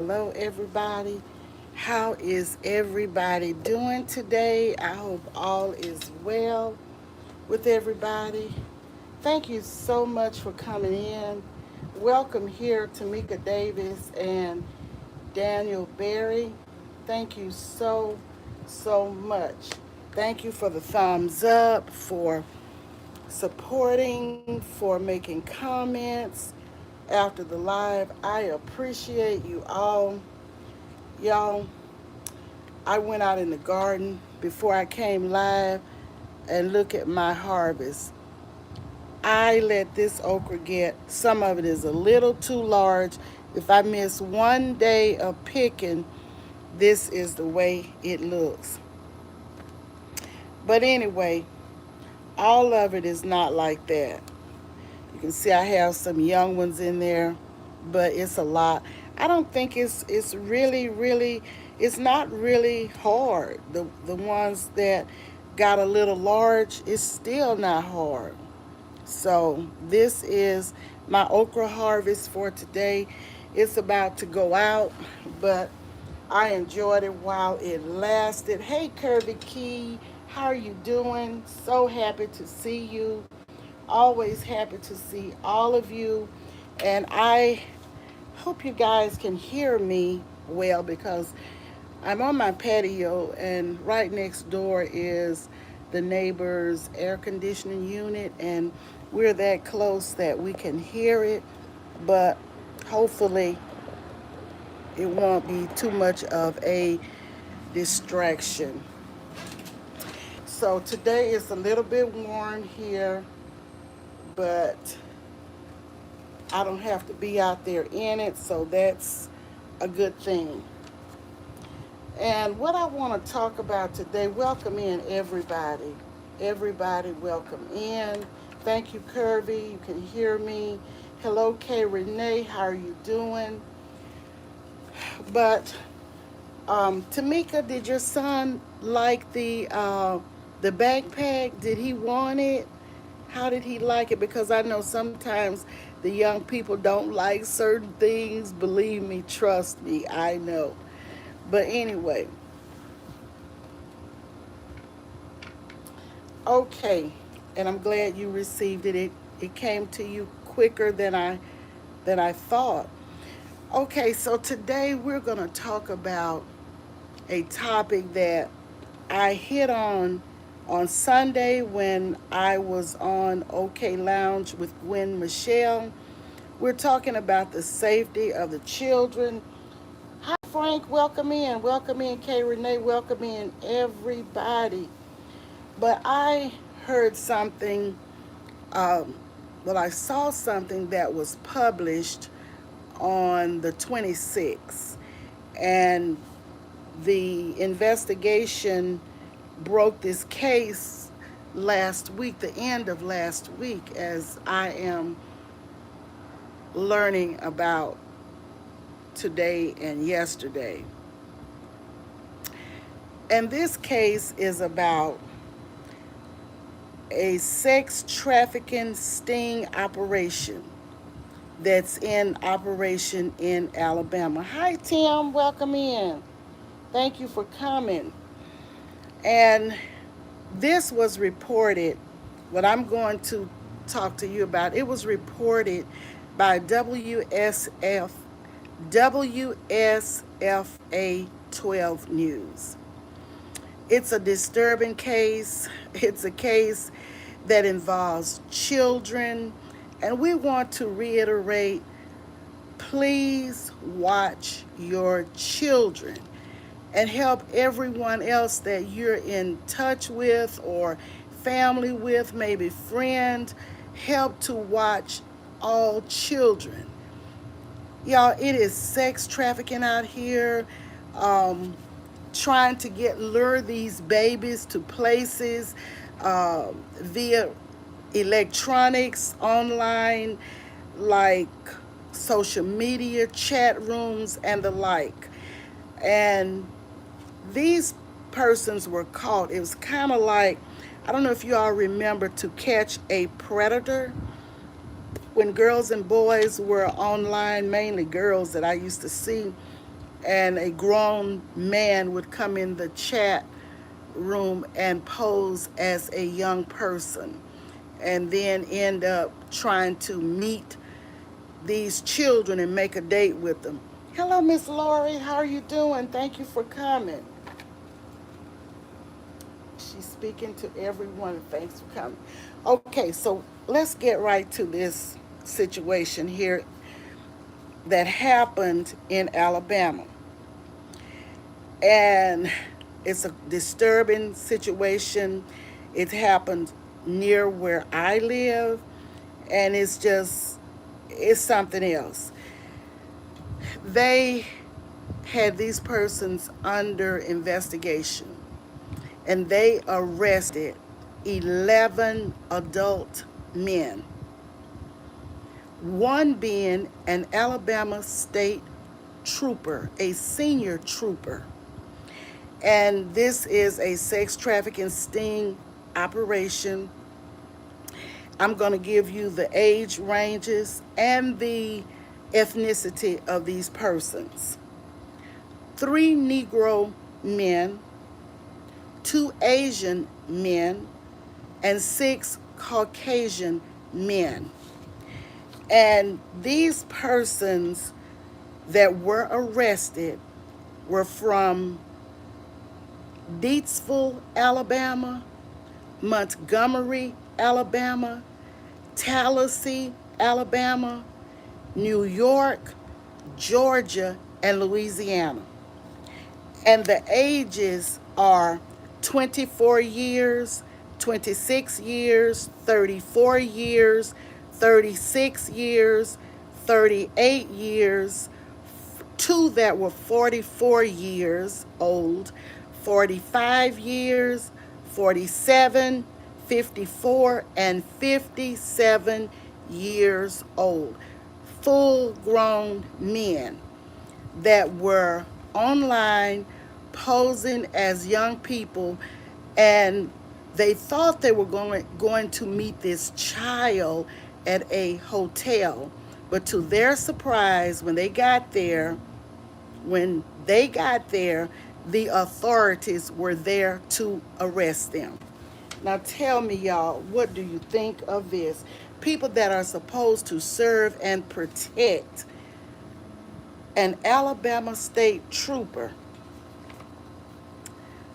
Hello, everybody. How is everybody doing today? I hope all is well with everybody. Thank you so much for coming in. Welcome here, Tamika Davis and Daniel Berry. Thank you so much. Thank you for the thumbs up, for supporting, for making comments after the live. I appreciate you all. Y'all, I went out in the garden before I came live and look at my harvest. I let this okra get, some of it is a little too large. If I miss one day of picking, this is the way it looks. But anyway, all of it is not like that. You can see I have some young ones in there, but it's a lot. I don't think it's really it's not really hard. The ones that got a little large, it's still not hard. So this is my okra harvest for today. It's about to go out, but I enjoyed it while it lasted. Hey Kirby Key, how are you doing? So happy to see you. Always happy to see all of you. And I hope you guys can hear me well because I'm on my patio and right next door is the neighbor's air conditioning unit, and we're that close that we can hear it, but hopefully it won't be too much of a distraction. So today is a little bit warm here, but I don't have to be out there in it, so that's a good thing. And what I want to talk about today, welcome in everybody. Everybody, welcome in. Thank you, Kirby. You can hear me. Hello, Kay Renee. How are you doing? But Tamika, did your son like the backpack? Did he want it? How did he like it? Because I know sometimes the young people don't like certain things. Believe me, trust me, I know. But anyway, okay. And I'm glad you received it. It came to you quicker than I thought. Okay, so today we're gonna talk about a topic that I hit on Sunday when I was on OK Lounge with Gwen Michelle. We're talking about the safety of the children. Hi, Frank. Welcome in. Welcome in, Kay Renee. Welcome in, everybody. But I heard something, um, I saw something that was published on the 26th. And the investigation broke this case last week, the end of last week, as I am learning about today and yesterday. And this case is about a sex trafficking sting operation that's in operation in Alabama. Hi, Tim. Welcome in. Thank you for coming. And this was reported, what I'm going to talk to you about, it was reported by WSFA 12 News. It's a disturbing case. It's a case that involves children. And we want to reiterate, please watch your children and help everyone else that you're in touch with or family with, maybe friend, help to watch all children. Y'all, it is sex trafficking out here, trying to lure these babies to places via electronics, online, like social media, chat rooms, and the like. And these persons were caught. It was kind of like, I don't know if you all remember To Catch a Predator, when girls and boys were online, mainly girls that I used to see, and a grown man would come in the chat room and pose as a young person and then end up trying to meet these children and make a date with them. Hello, Miss Lori. How are you doing? Thank you for coming. She's speaking to everyone. Thanks for coming. Okay, so let's get right to this situation here that happened in Alabama. And it's a disturbing situation. It happened near where I live, and it's something else. They had these persons under investigation, and they arrested 11 adult men, one being an Alabama state trooper, a senior trooper. And this is a sex trafficking sting operation. I'm going to give you the age ranges and the ethnicity of these persons. 3 Negro men, 2 Asian men, and 6 Caucasian men. And these persons that were arrested were from Deatsville, Alabama, Montgomery, Alabama, Tallahassee, Alabama, New York, Georgia, and Louisiana. And the ages are 24 years, 26 years, 34 years, 36 years, 38 years, 2 that were 44 years old, 45 years, 47, 54, and 57 years old. Full grown men that were online posing as young people, and they thought they were going to meet this child at a hotel. But to their surprise, when they got there, the authorities were there to arrest them. Now tell me, y'all, what do you think of this? People that are supposed to serve and protect an Alabama state trooper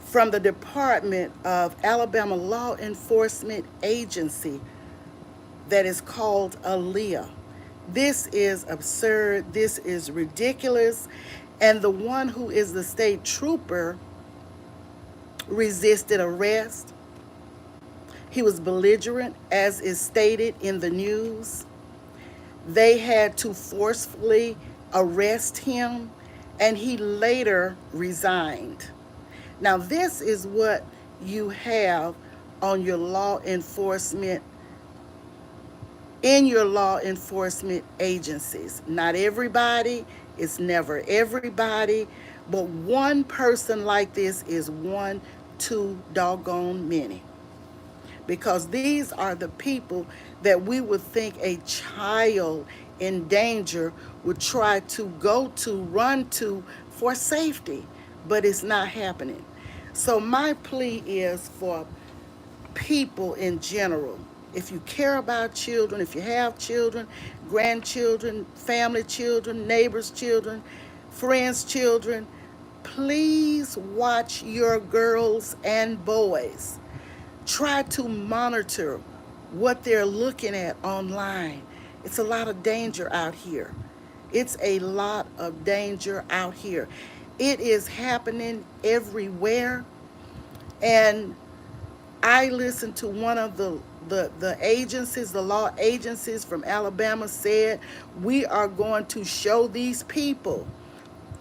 from the Department of Alabama Law Enforcement Agency that is called ALEA. This is absurd. This is ridiculous. And the one who is the state trooper resisted arrest. He was belligerent, as is stated in the news. They had to forcefully arrest him, and he later resigned. Now, this is what you have on your law enforcement, in your law enforcement agencies. Not everybody, it's never everybody, but one person like this is one too doggone many. Because these are the people that we would think a child in danger would try to run to for safety, but it's not happening. So my plea is for people in general. If you care about children, if you have children, grandchildren, family children, neighbors' children, friends' children, please watch your girls and boys. Try to monitor what they're looking at online. It's a lot of danger out here. It's a lot of danger out here. It is happening everywhere. And I listened to one of the agencies, the law agencies from Alabama said, we are going to show these people,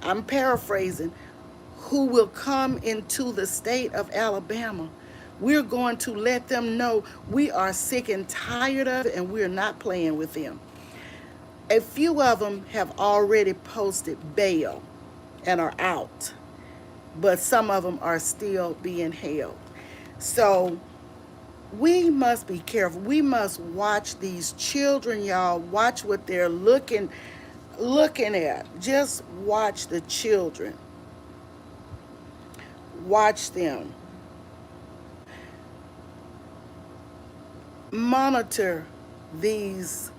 I'm paraphrasing, who will come into the state of Alabama. We're going to let them know we are sick and tired of it, and we're not playing with them. A few of them have already posted bail and are out, but some of them are still being held. So we must be careful. We must watch these children, y'all. Watch what they're looking looking at. Just watch the children. Watch them. Monitor these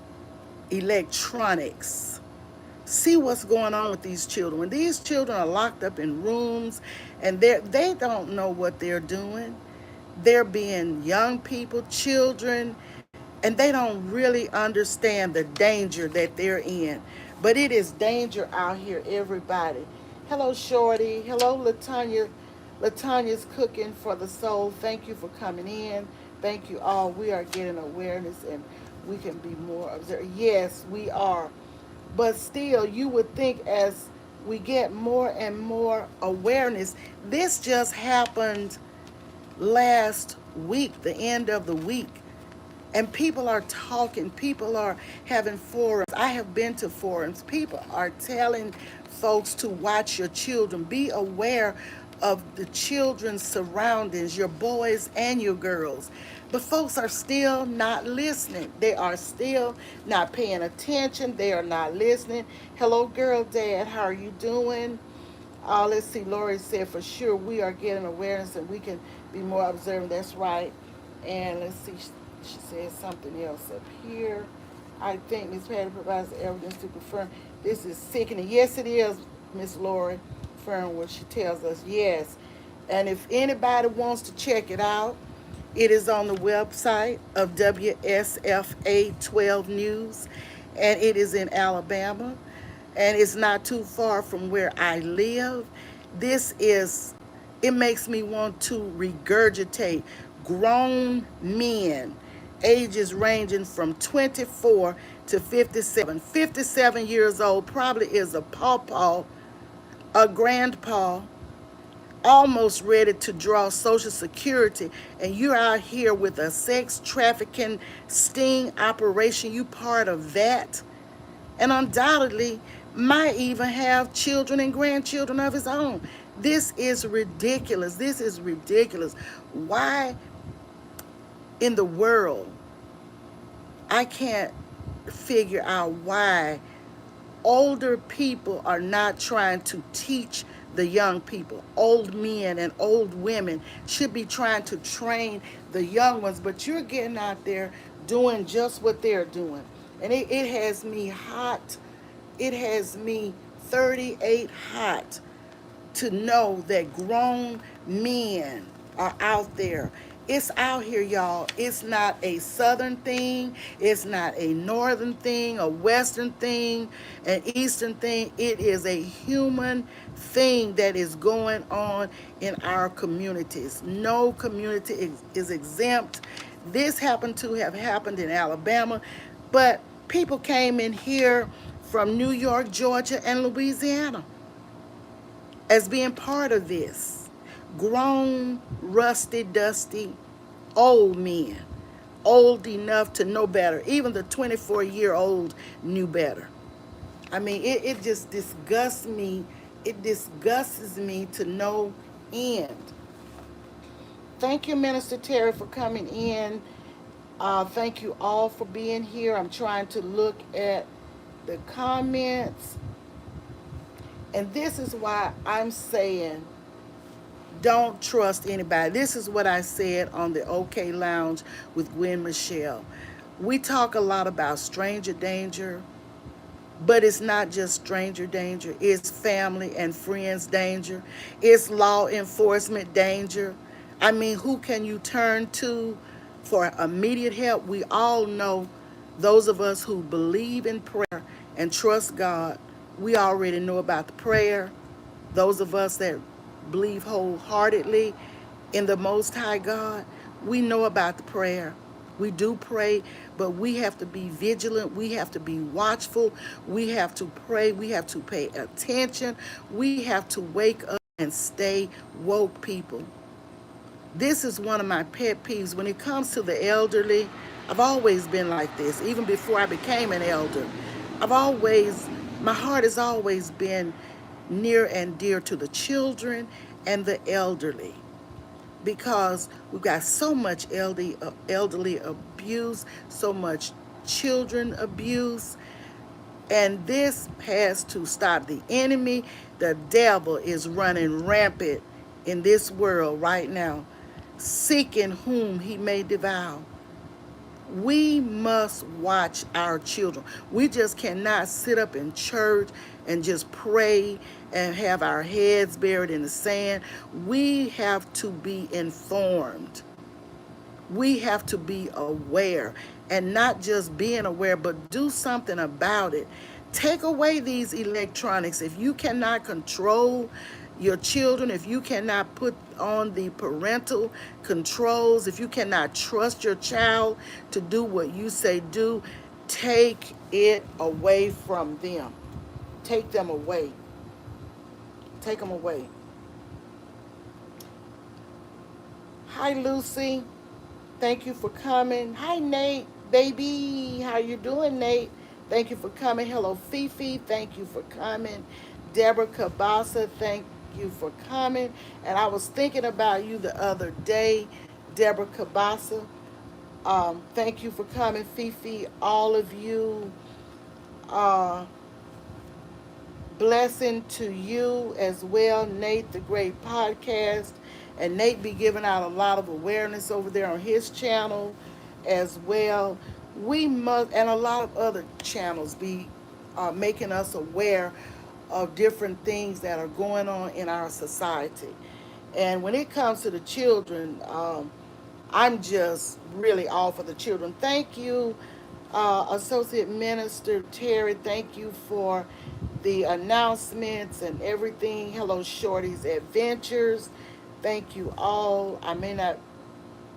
electronics. See what's going on with these children. When these children are locked up in rooms and they don't know what they're doing, they're being young people, children, and they don't really understand the danger that they're in. But it is danger out here, everybody. Hello, Shorty. Hello, Latanya. Latanya's cooking for the soul. Thank you for coming in. Thank you all. We are getting awareness and we can be more observant. Yes, we are. But still, you would think as we get more and more awareness, this just happened last week, the end of the week. And people are talking, people are having forums. I have been to forums. People are telling folks to watch your children, be aware of the children's surroundings, your boys and your girls. But folks are still not listening. They are still not paying attention. They are not listening. Hello, girl, dad, how are you doing? Let's see, Lori said for sure we are getting awareness and we can be more observant. That's right. And let's see, she said something else up here. I think Ms. Patty provides evidence to confirm this is sickening. Yes, it is, Miss Lori. Confirm what she tells us. Yes. And if anybody wants to check it out, it is on the website of WSFA 12 News, and it is in Alabama, and it's not too far from where I live. This is, it makes me want to regurgitate grown men, ages ranging from 24 to 57. 57 years old probably is a pawpaw, a grandpa, almost ready to draw Social Security, and you're out here with a sex trafficking sting operation, you part of that, and undoubtedly might even have children and grandchildren of his own. This is ridiculous. This is ridiculous. Why in the world? I can't figure out why older people are not trying to teach the young people. Old men and old women should be trying to train the young ones, but you're getting out there doing just what they're doing. And it has me hot. It has me 38 hot to know that grown men are out there. It's out here, y'all. It's not a southern thing. It's not a northern thing, a western thing, an eastern thing. It is a human thing that is going on in our communities. No community is exempt. This happened to have happened in Alabama, but people came in here from New York, Georgia, and Louisiana as being part of this. Grown, rusty, dusty, old men, old enough to know better. Even the 24-year-old knew better. I mean, it just disgusts me. It disgusts me to no end. Thank you, Minister Terry, for coming in. Thank you all for being here. I'm trying to look at the comments. And this is why I'm saying don't trust anybody. This is what I said on the OK Lounge with Gwen Michelle. We talk a lot about stranger danger, but it's not just stranger danger. It's family and friends danger. It's law enforcement danger. I mean, who can you turn to for immediate help? We all know, those of us who believe in prayer and trust God, we already know about the prayer. Those of us that believe wholeheartedly in the Most High God, we know about the prayer. We do pray, but we have to be vigilant. We have to be watchful. We have to pray. We have to pay attention. We have to wake up and stay woke, people. This is one of my pet peeves. When it comes to the elderly, I've always been like this, even before I became an elder. My heart has always been near and dear to the children and the elderly, because we've got so much elderly abuse, so much children abuse. And this has to stop. The enemy, the devil, is running rampant in this world right now, seeking whom he may devour. We must watch our children. We just cannot sit up in church and just pray and have our heads buried in the sand. We have to be informed. We have to be aware, and not just being aware, but do something about it. Take away these electronics. If you cannot control your children, if you cannot put on the parental controls, if you cannot trust your child to do what you say do, take it away from them. Take them away. Take them away. Hi, Lucy. Thank you for coming. Hi, Nate, baby. How you doing, Nate? Thank you for coming. Hello, Fifi. Thank you for coming. Deborah Kabasa, thank you for coming. And I was thinking about you the other day, Deborah Kabasa. Thank you for coming, Fifi. All of you. Uh, Blessing to you as well, Nate, the great podcast. And Nate be giving out a lot of awareness over there on his channel as well. We must, and a lot of other channels be making us aware of different things that are going on in our society. And when it comes to the children, I'm just really all for the children. Thank you, Associate Minister Terry. Thank you for the announcements and everything. Hello, Shorty's Adventures. Thank you all. I may not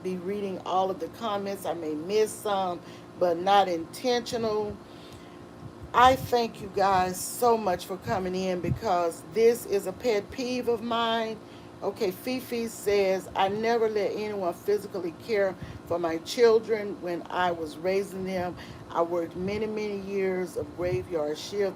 be reading all of the comments, I may miss some, but not intentional. I thank you guys so much for coming in because this is a pet peeve of mine. Okay, Fifi says, I never let anyone physically care for my children when I was raising them. I worked many, many years of graveyard shift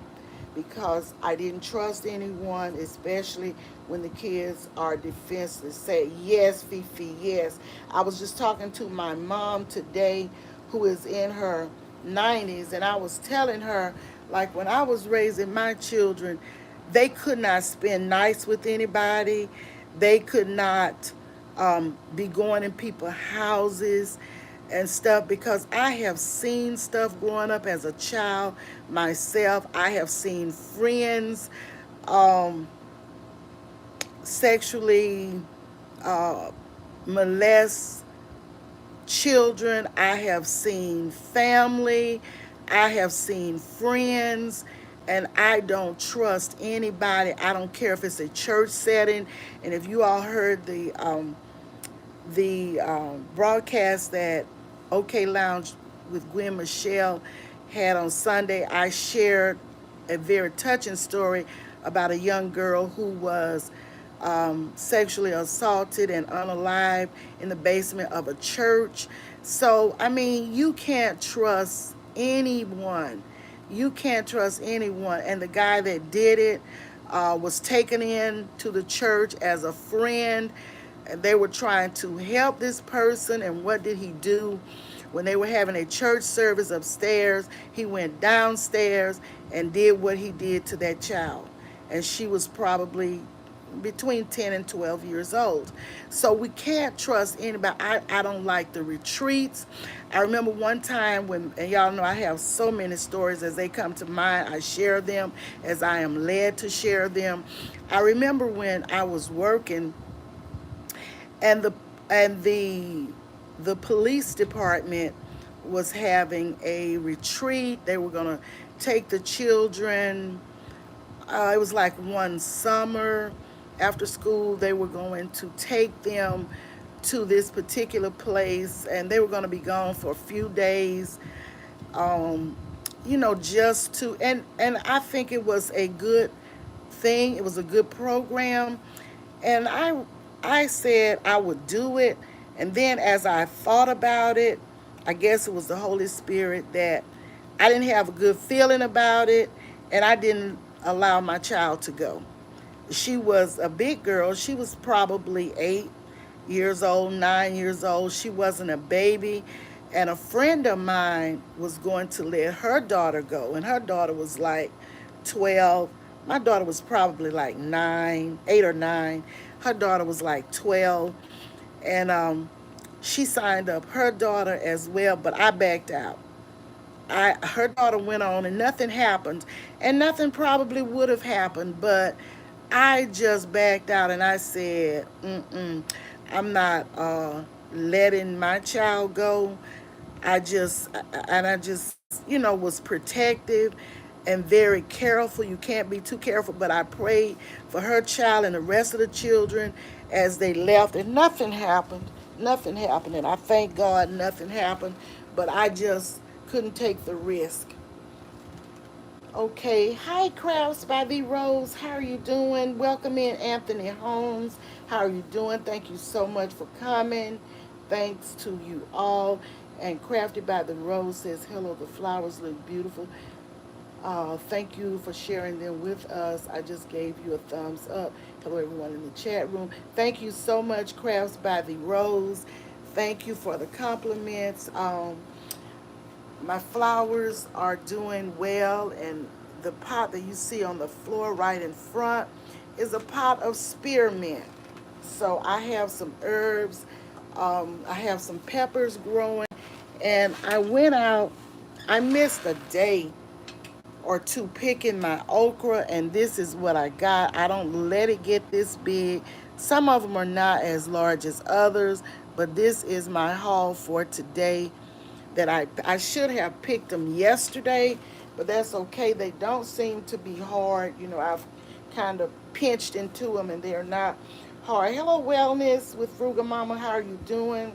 because I didn't trust anyone, especially when the kids are defenseless. Say, yes, Fifi, yes. I was just talking to my mom today, who is in her 90s, and I was telling her, like, when I was raising my children, they could not spend nights with anybody. They could not be going in people's houses and stuff because I have seen stuff growing up as a child myself. I have seen friends um, sexually uh, molest children. I have seen family. I have seen friends. And I don't trust anybody. I don't care if it's a church setting. And if you all heard the broadcast that OK Lounge with Gwen Michelle had on Sunday, I shared a very touching story about a young girl who was sexually assaulted and unalived in the basement of a church. So, I mean, you can't trust anyone. You can't trust anyone. And the guy that did it was taken in to the church as a friend. And they were trying to help this person. And what did he do? When they were having a church service upstairs, he went downstairs and did what he did to that child. And she was probably between 10 and 12 years old. So we can't trust anybody. I don't like the retreats. I remember one time when, and y'all know I have so many stories as they come to mind. I share them as I am led to share them. I remember when I was working and the police department was having a retreat. They were going to take the children. It was like one summer after school. They were going to take them to this particular place, and they were going to be gone for a few days. Um, just to and I think it was a good thing. It was a good program, and I said I would do it. And then as I thought about it, I guess it was the Holy Spirit that I didn't have a good feeling about it, and I didn't allow my child to go. She was a big girl. She was probably 8 years old, 9 years old. She wasn't a baby. And a friend of mine was going to let her daughter go, and her daughter was like 12. My daughter was probably like 9, 8 or 9. Her daughter was like 12. And she signed up her daughter as well, but I backed out. Her daughter went on and nothing happened, and nothing probably would have happened, but I just backed out and I said, I'm not letting my child go. I just was protective and very careful. You can't be too careful, but I prayed for her child and the rest of the children as they left, and nothing happened. Nothing happened, and I thank God nothing happened, but I just couldn't take the risk. Okay, hi Crafts by the Rose. How are you doing? Welcome in Anthony Holmes. How are you doing? Thank you so much for coming. Thanks to you all. And Crafted by the Rose says, hello, the flowers look beautiful. Thank you for sharing them with us. I just gave you a thumbs up. Hello, everyone in the chat room. Thank you so much, Crafts by the Rose. Thank you for the compliments. My flowers are doing well, and the pot that you see on the floor right in front is a pot of spearmint. So I have some herbs, I have some peppers growing, and I went out. I missed a day or two picking my okra, and this is what I got. I don't let it get this big. Some of them are not as large as others, but this is my haul for today. That I should have picked them yesterday, but that's okay. They don't seem to be hard. I've kind of pinched into them and they're not hard. Hello, Wellness with Frugal Mama. How are you doing?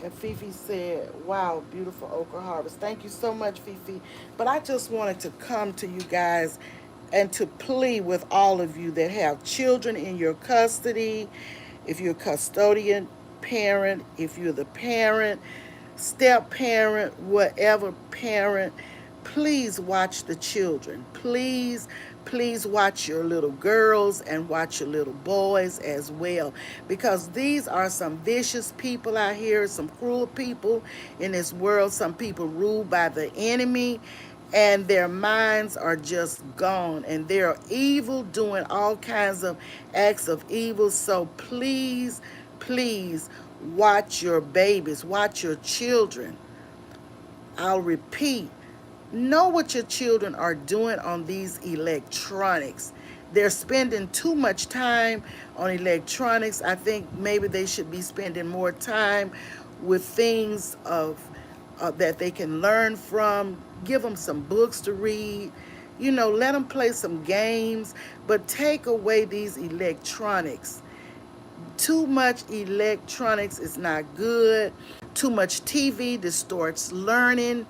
And Fifi said, wow, beautiful okra harvest. Thank you so much, Fifi. But I just wanted to come to you guys and to plead with all of you that have children in your custody, if you're a custodian parent, if you're the parent, step parent, whatever parent, please watch the children. Please watch your little girls and watch your little boys as well. Because these are some vicious people out here, some cruel people in this world, some people ruled by the enemy. And their minds are just gone, and they're evil, doing all kinds of acts of evil. So please watch your babies, watch your children. I'll repeat, know what your children are doing on these electronics. They're spending too much time on electronics. I think maybe they should be spending more time with things that they can learn from. Give them some books to read. Let them play some games, but take away these electronics. Too much electronics is not good. Too much TV distorts learning.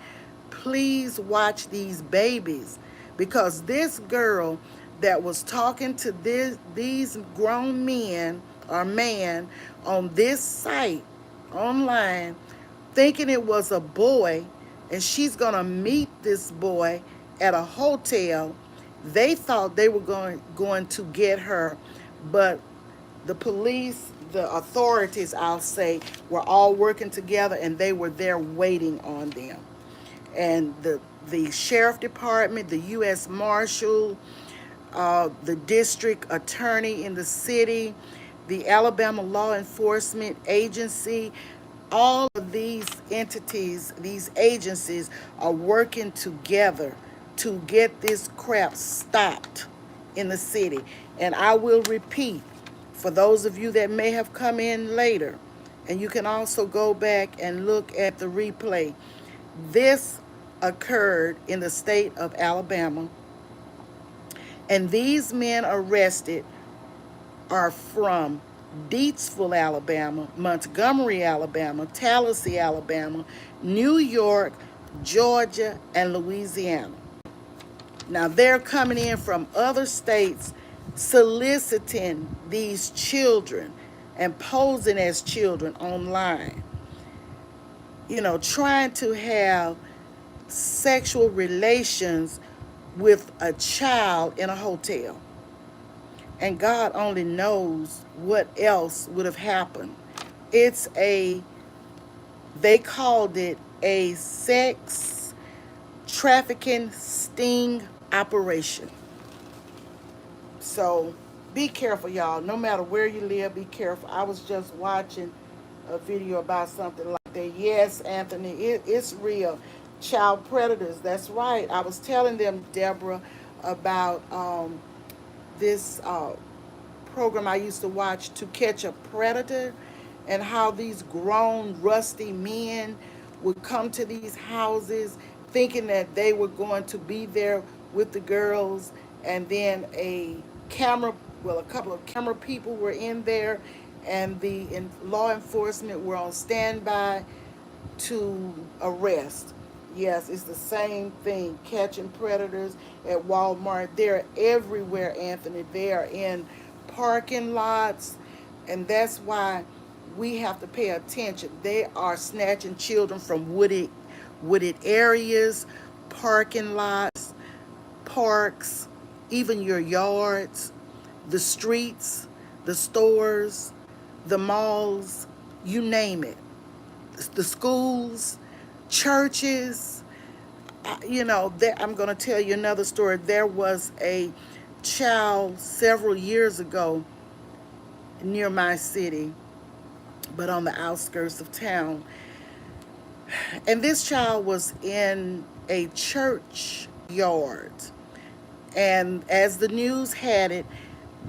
Please watch these babies, because this girl that was talking to these grown men or man on this site online, thinking it was a boy, and she's going to meet this boy at a hotel. They thought they were going to get her, but the police, the authorities, I'll say, were all working together, and they were there waiting on them. And the sheriff department, the U.S. Marshal, the district attorney in the city, the Alabama Law Enforcement Agency, all of these entities, these agencies are working together to get this crap stopped in the city. And I will repeat, for those of you that may have come in later, and you can also go back and look at the replay, this occurred in the state of Alabama, and these men arrested are from Deatsville, Alabama, Montgomery, Alabama, Tallahassee, Alabama, New York, Georgia, and Louisiana. Now they're coming in from other states soliciting these children and posing as children online. Trying to have sexual relations with a child in a hotel. And God only knows what else would have happened. It's a They called it a sex trafficking sting operation. So be careful, y'all. No matter where you live, be careful. I was just watching a video about something like that. Yes, Anthony, it's real. Child predators. That's right. I was telling them, Deborah, about this program I used to watch, To Catch a Predator, and how these grown, rusty men would come to these houses thinking that they were going to be there with the girls, and then a couple of camera people were in there, and law enforcement were on standby to arrest. Yes, it's the same thing. Catching predators at Walmart. They're everywhere, Anthony. They are in parking lots. And that's why we have to pay attention. They are snatching children from wooded areas, parking lots, parks, even your yards, the streets, the stores, the malls, you name it, the schools, churches. I'm going to tell you another story. There was a child several years ago near my city, but on the outskirts of town. And this child was in a church yard. And as the news had it,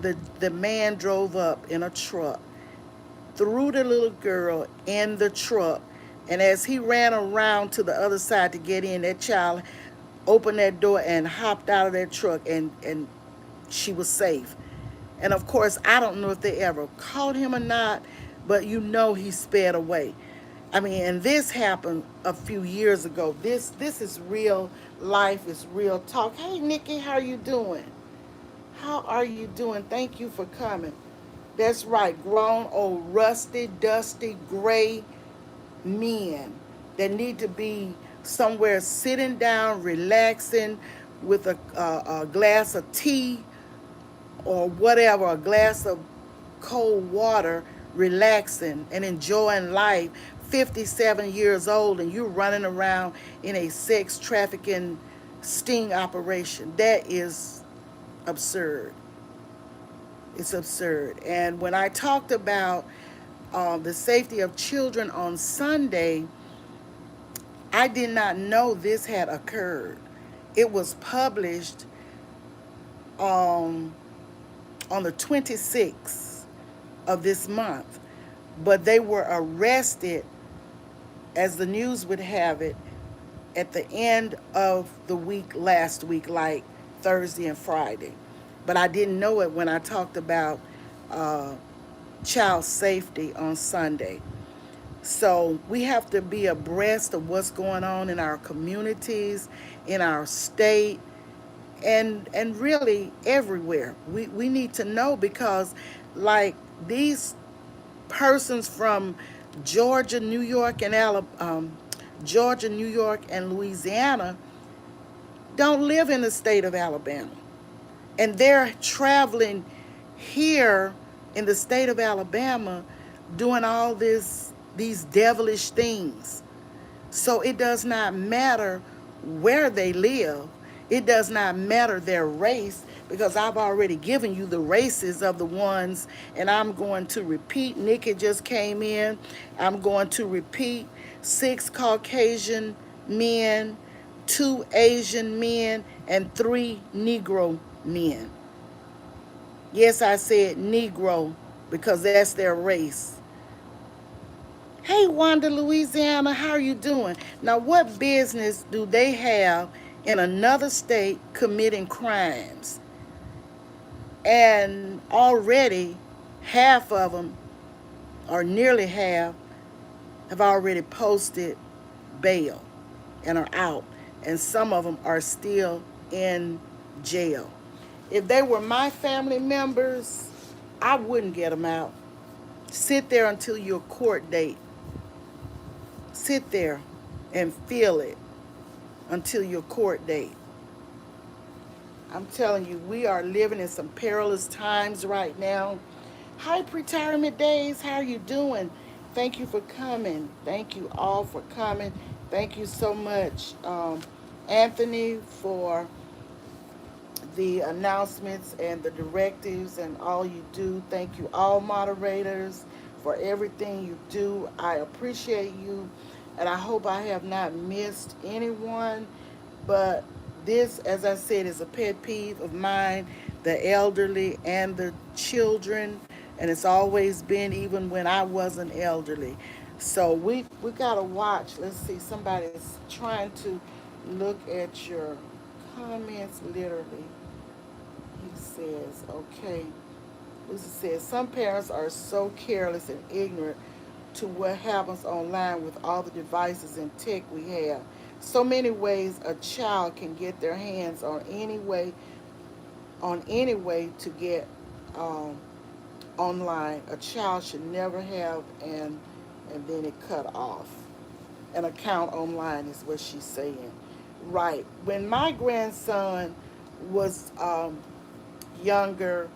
the man drove up in a truck, threw the little girl in the truck, and as he ran around to the other side to get in, that child opened that door and hopped out of that truck, and she was safe. And of course, I don't know if they ever caught him or not, but he sped away. I mean, and this happened a few years ago. This is real life, is real talk. Hey, Nikki, how are you doing? How are you doing? Thank you for coming. That's right, grown, old, rusty, dusty, gray men that need to be somewhere sitting down, relaxing with a glass of tea or whatever, a glass of cold water, relaxing and enjoying life. 57 years old, and you're running around in a sex trafficking sting operation. That is absurd. It's absurd. And when I talked about the safety of children on Sunday, I did not know this had occurred. It was published um, on the 26th of this month, but they were arrested, as the news would have it, at the end of the week last week, like Thursday and Friday. But I didn't know it when I talked about uh, child safety on Sunday. So we have to be abreast of what's going on in our communities, in our state, and really everywhere. We need to know, because like these persons from Georgia, New York, and Georgia, New York, and Louisiana don't live in the state of Alabama, and they're traveling here in the state of Alabama, doing all these devilish things. So it does not matter where they live. It does not matter their race, because I've already given you the races of the ones, and I'm going to repeat. Nikki just came in. I'm going to repeat: 6 Caucasian men, 2 Asian men, and 3 Negro men. Yes, I said Negro because that's their race. Hey, Wanda, Louisiana, how are you doing? Now, what business do they have in another state committing crimes? And already half of them, or nearly half, have already posted bail and are out. And some of them are still in jail. If they were my family members, I wouldn't get them out. Sit there until your court date. Sit there and feel it until your court date. I'm telling you, we are living in some perilous times right now. Hi, Retirement Days. How are you doing? thank you for coming. Thank you all for coming. Thank you so much, Anthony, for the announcements and the directives and all you do. Thank you, all moderators, for everything you do. I appreciate you, and I hope I have not missed anyone. But this, as I said, is a pet peeve of mine, the elderly and the children, and it's always been even when I wasn't elderly. So we gotta watch. Let's see, somebody's trying to look at your comments literally. He says, okay. Lucy says, some parents are so careless and ignorant to what happens online with all the devices and tech we have. So many ways a child can get their hands on any way to get um, online. A child should never have and then it cut off. An account online is what she's saying. Right. When my grandson was younger,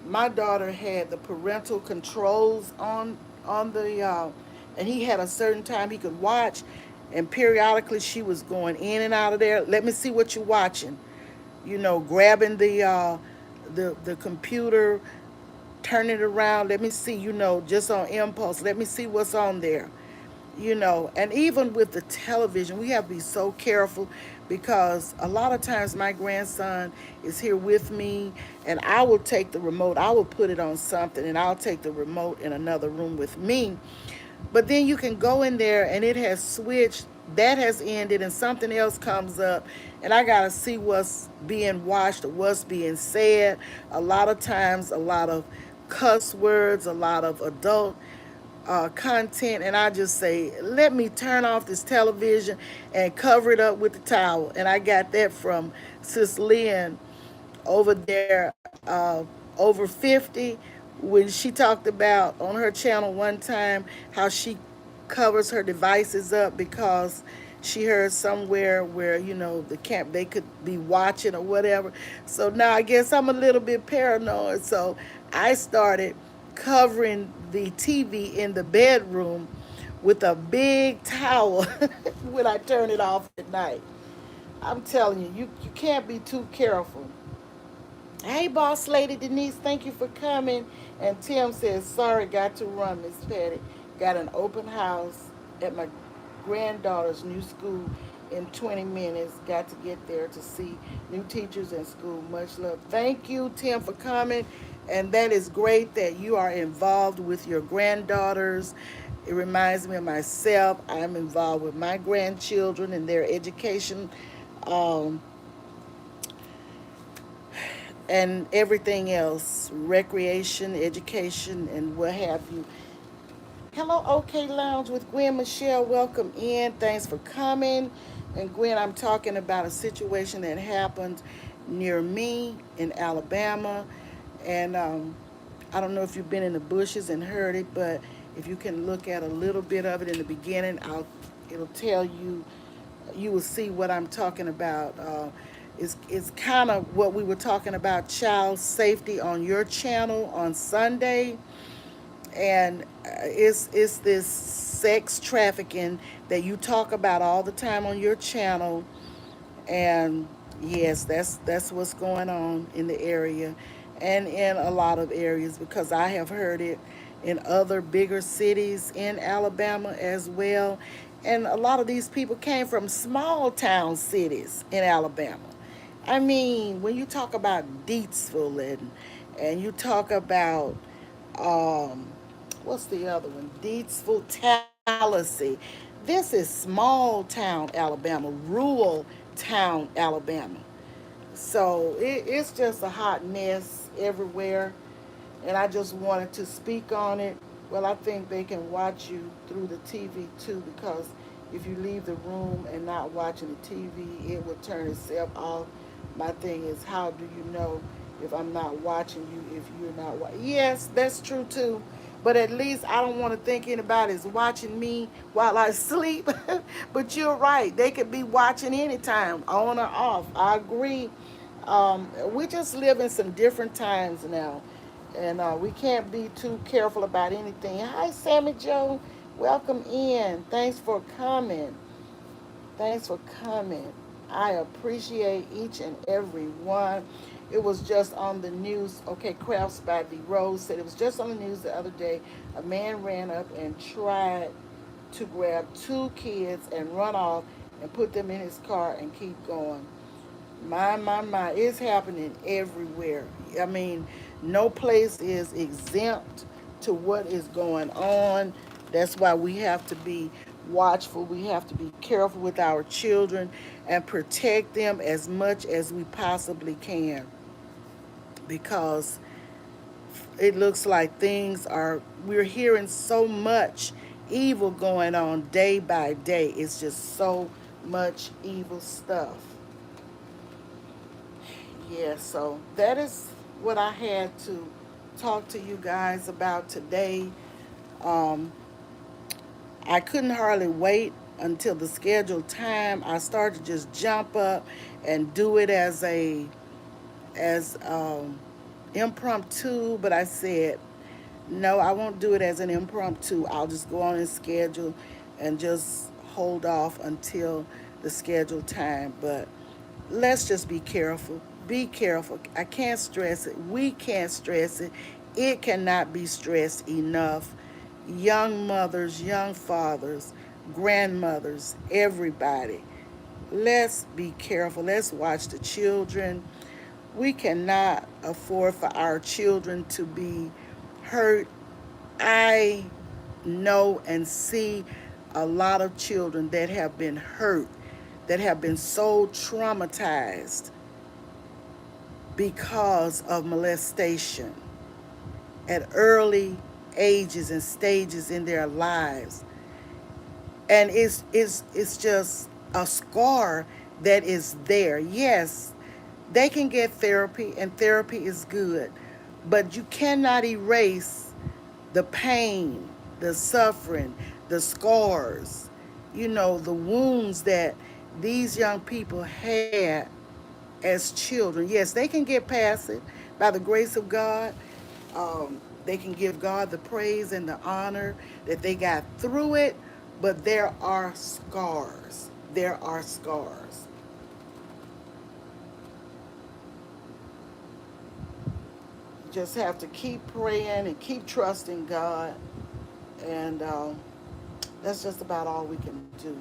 my daughter had the parental controls on the and he had a certain time he could watch, and periodically she was going in and out of there. Let me see what you're watching. Grabbing the computer, turning it around. Let me see. Just on impulse. Let me see what's on there. And even with the television, we have to be so careful, because a lot of times my grandson is here with me, and I will take the remote, I will put it on something, and I'll take the remote in another room with me. But then you can go in there and it has switched, that has ended, and something else comes up, and I got to see what's being watched or what's being said. A lot of times, a lot of cuss words, a lot of adult content, and I just say, let me turn off this television and cover it up with the towel. And I got that from Sis Lynn over there, over 50, when she talked about on her channel one time how she covers her devices up because she heard somewhere where the camp they could be watching or whatever. So now I guess I'm a little bit paranoid. So I started covering the TV in the bedroom with a big towel when I turn it off at night. I'm telling you, you can't be too careful. Hey, boss lady Denise, thank you for coming. And Tim says, sorry, got to run, Miss Patty. Got an open house at my granddaughter's new school in 20 minutes. Got to get there to see new teachers in school. Much love. Thank you, Tim, for coming. And that is great that you are involved with your granddaughters. It reminds me of myself. I'm involved with my grandchildren and their education, um, and everything else, recreation, education, and what have you. Hello, OK Lounge with Gwen Michelle. Welcome in. Thanks for coming. And Gwen, I'm talking about a situation that happened near me in Alabama. And I don't know if you've been in the bushes and heard it, but if you can look at a little bit of it in the beginning, it'll tell you, you will see what I'm talking about. It's kind of what we were talking about, child safety on your channel on Sunday, and it's this sex trafficking that you talk about all the time on your channel. And yes, that's what's going on in the area, and in a lot of areas, because I have heard it in other bigger cities in Alabama as well. And a lot of these people came from small town cities in Alabama. I mean, when you talk about Deatsville, and you talk about um, what's the other one? Deatsville, Tallahassee. This is small town Alabama, rural town Alabama. So it's just a hot mess everywhere, and I just wanted to speak on it. Well, I think they can watch you through the TV too, because if you leave the room and not watching the TV, it will turn itself off. My thing is, how do you know if I'm not watching you if you're not watching? Yes, that's true too. But at least I don't want to think anybody's watching me while I sleep. But you're right. They could be watching anytime, on or off. I agree. We just live in some different times now. And we can't be too careful about anything. Hi, Sammy Joe. Welcome in. Thanks for coming. Thanks for coming. I appreciate each and every one. It was just on the news. Okay, Crafts by the Rose said it was just on the news the other day. A man ran up and tried to grab two kids and run off and put them in his car and keep going. My, it's happening everywhere. I mean, no place is exempt to what is going on. That's why we have to be watchful. We have to be careful with our children and protect them as much as we possibly can because it looks like we're hearing so much evil going on day by day. It's just so much evil stuff. Yeah, so that is what I had to talk to you guys about today. Um, I couldn't hardly wait until the scheduled time. I started to just jump up and do it as impromptu, but I said no, I won't do it as an impromptu. I'll just go on and schedule and just hold off until the scheduled time. But let's just be careful. Be careful. I can't stress it. We can't stress it. It cannot be stressed enough. Young mothers, young fathers, grandmothers, everybody. Let's be careful. Let's watch the children. We cannot afford for our children to be hurt. I know and see a lot of children that have been hurt, that have been so traumatized because of molestation at early ages and stages in their lives. And it's just a scar that is there. Yes, they can get therapy and therapy is good, but you cannot erase the pain, the suffering, the scars, the wounds that these young people had as children. Yes, they can get past it by the grace of God. They can give God the praise and the honor that they got through it, but there are scars. There are scars. You just have to keep praying and keep trusting God, and that's just about all we can do.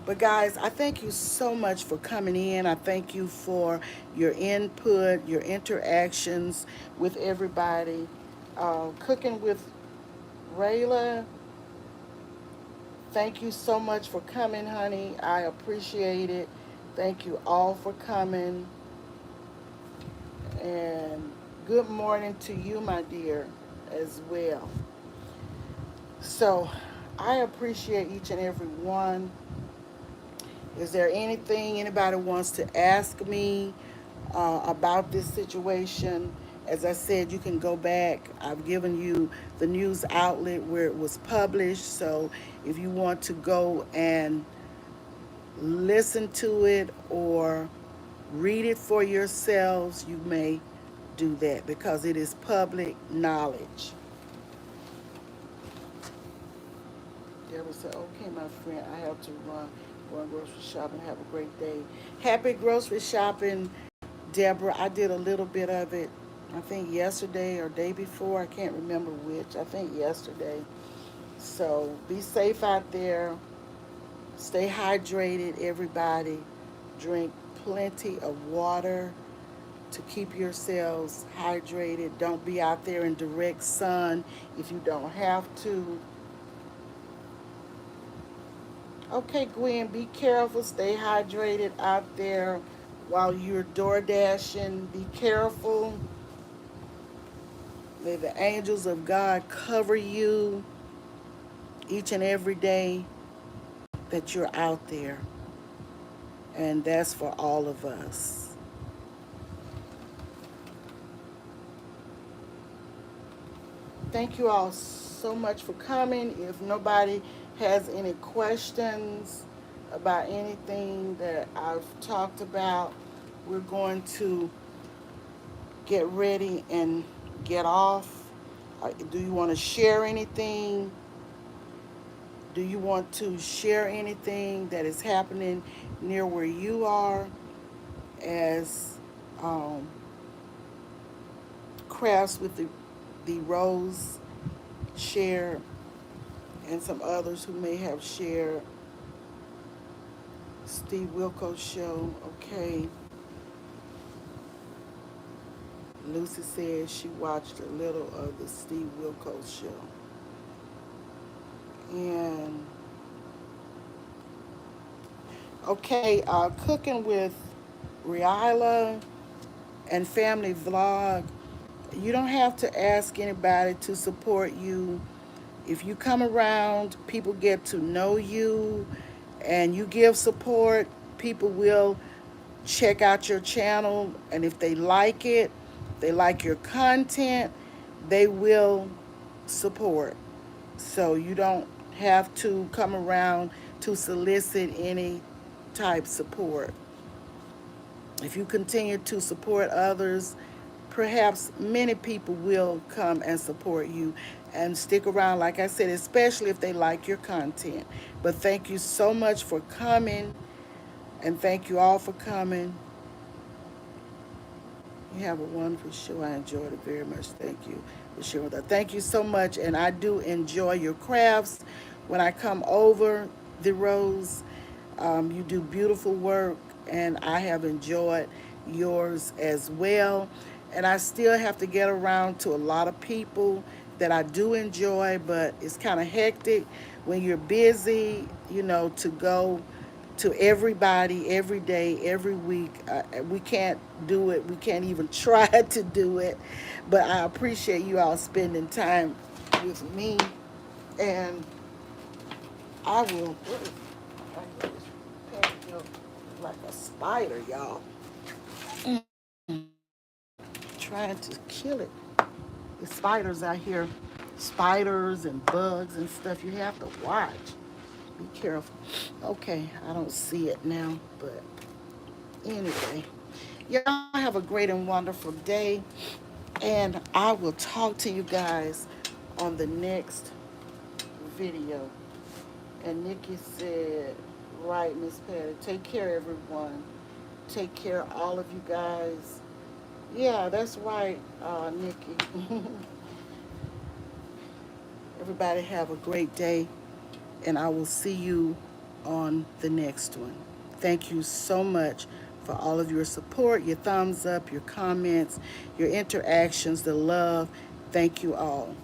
But guys, I thank you so much for coming in. I thank you for your input, your interactions with everybody. Cooking with Rayla, thank you so much for coming, honey. I appreciate it. Thank you all for coming. And good morning to you, my dear, as well. So I appreciate each and every one. Is there anything anybody wants to ask me about this situation? As I said, you can go back. I've given you the news outlet where it was published. So if you want to go and listen to it or read it for yourselves, you may do that because it is public knowledge. Deborah said, okay, my friend, I have to run. Going grocery shopping. Have a great day. Happy grocery shopping, Deborah. I did a little bit of it, I think yesterday or day before. I can't remember which. I think yesterday. So be safe out there. Stay hydrated, everybody. Drink plenty of water to keep yourselves hydrated. Don't be out there in direct sun if you don't have to. Okay, Gwen, be careful. Stay hydrated out there while you're door dashing. Be careful. May the angels of God cover you each and every day that you're out there. And that's for all of us. Thank you all so much for coming. If nobody has any questions about anything that I've talked about, we're going to get ready and get off? Do you want to share anything? Do you want to share anything that is happening near where you are as um, Crafts with the Rose shared and some others who may have shared Steve Wilkos show? Okay. Lucy says she watched a little of the Steve Wilkos show. And okay, cooking with Riala and family vlog. You don't have to ask anybody to support you. If you come around, people get to know you and you give support, people will check out your channel, and if they like it, they like your content, they will support. So you don't have to come around to solicit any type support. If you continue to support others, perhaps many people will come and support you and stick around, like I said, especially if they like your content. But thank you so much for coming, and thank you all for coming. You have a wonderful show. I enjoyed it very much. Thank you for sharing with us. Thank you so much. And I do enjoy your crafts when I come over the Rose. You do beautiful work, and I have enjoyed yours as well. And I still have to get around to a lot of people that I do enjoy, but it's kind of hectic when you're busy, to go to everybody every day, every week. We can't do it. We can't even try to do it. But I appreciate you all spending time with me. And I will. Like a spider, y'all. Trying to kill it. The spiders out here, spiders and bugs and stuff. You have to watch. Be careful. Okay, I don't see it now, but anyway. Y'all have a great and wonderful day. And I will talk to you guys on the next video. And Nikki said, right, Miss Patty, take care, everyone. Take care, all of you guys. Yeah, that's right, Nikki. Everybody have a great day, and I will see you on the next one. Thank you so much for all of your support, your thumbs up, your comments, your interactions, the love. Thank you all.